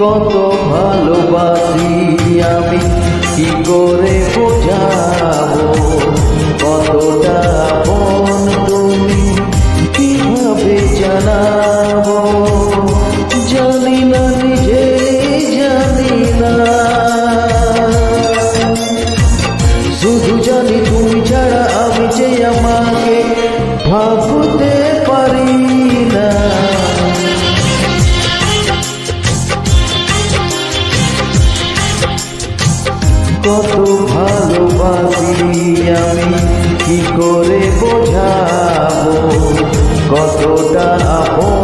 কত ভালোবাসি আমি কি করে বোঝাবো, কতটা আপন তুমি কিভাবে জানাবো। জানি না নিজে জানি না, শুধু জানি তুমি ছাড়া আমি যে আমাকে ভাবতে পারি না। কত ভালোবাসি আমি কি করে বোঝাবো, কতটা আপন